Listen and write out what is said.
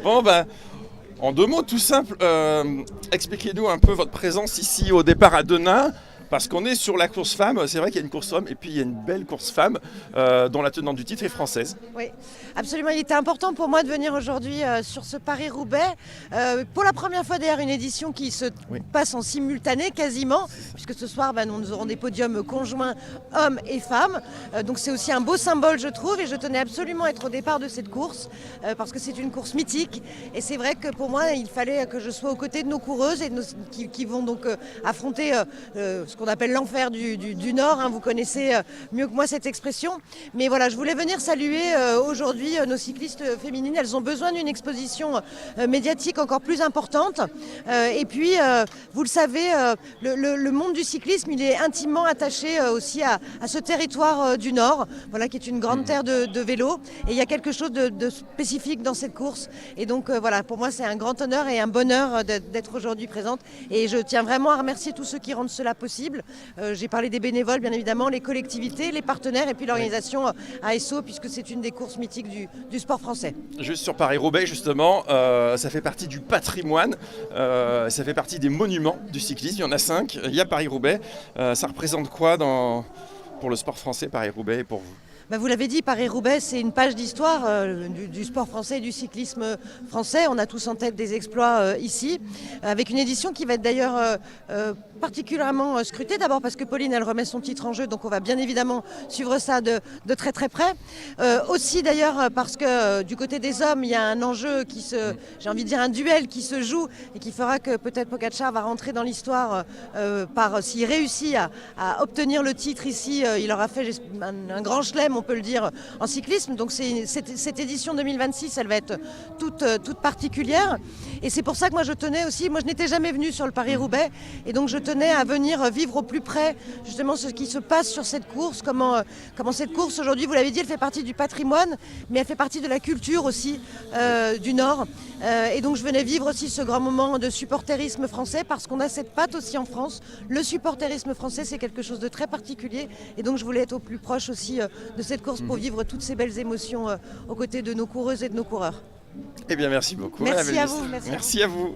Bon, ben, en deux mots tout simples, expliquez-nous un peu votre présence ici au départ à Denain. Parce qu'on est sur la course femme, c'est vrai qu'il y a une course homme et puis il y a une belle course femme dont la tenante du titre est française. Oui, absolument. Il était important pour moi de venir aujourd'hui sur ce Paris-Roubaix. Pour la première fois d'ailleurs, une édition qui se passe en simultané quasiment, puisque ce soir nous aurons des podiums conjoints hommes et femmes. Donc c'est aussi un beau symbole je trouve et je tenais absolument à être au départ de cette course parce que c'est une course mythique. Et c'est vrai que pour moi il fallait que je sois aux côtés de nos coureuses et qui vont donc affronter ce qu'on appelle l'enfer du Nord. Hein. Vous connaissez mieux que moi cette expression. Mais voilà, je voulais venir saluer aujourd'hui nos cyclistes féminines. Elles ont besoin d'une exposition médiatique encore plus importante. Et puis, vous le savez, le monde du cyclisme, il est intimement attaché aussi à ce territoire du Nord, voilà, qui est une grande terre de vélo. Et il y a quelque chose de spécifique dans cette course. Et donc, voilà, pour moi, c'est un grand honneur et un bonheur d'être aujourd'hui présente. Et je tiens vraiment à remercier tous ceux qui rendent cela possible. J'ai parlé des bénévoles, bien évidemment, les collectivités, les partenaires et puis l'organisation ASO, puisque c'est une des courses mythiques du sport français. Juste sur Paris-Roubaix, justement, ça fait partie du patrimoine, ça fait partie des monuments du cyclisme. Il y en a 5. Il y a Paris-Roubaix. Ça représente quoi pour le sport français, Paris-Roubaix, et pour vous ? Vous l'avez dit, Paris-Roubaix, c'est une page d'histoire du sport français et du cyclisme français. On a tous en tête des exploits ici, avec une édition qui va être d'ailleurs particulièrement scrutée. D'abord parce que Pauline, elle remet son titre en jeu, donc on va bien évidemment suivre ça de très très près. Aussi d'ailleurs parce que du côté des hommes, il y a un enjeu j'ai envie de dire un duel qui se joue et qui fera que peut-être Pogačar va rentrer dans l'histoire s'il réussit à obtenir le titre ici. Il aura fait un grand chelem, on peut le dire, en cyclisme. Donc cette édition 2026, elle va être toute particulière. Et c'est pour ça que moi je tenais aussi, moi je n'étais jamais venue sur le Paris-Roubaix, et donc je tenais à venir vivre au plus près justement ce qui se passe sur cette course, comment cette course aujourd'hui, vous l'avez dit, elle fait partie du patrimoine, mais elle fait partie de la culture aussi du Nord. Et donc je venais vivre aussi ce grand moment de supporterisme français, parce qu'on a cette patte aussi en France. Le supporterisme français, c'est quelque chose de très particulier, et donc je voulais être au plus proche aussi de cette course pour vivre toutes ces belles émotions aux côtés de nos coureuses et de nos coureurs. Eh bien, merci beaucoup. Merci à vous. Merci à vous.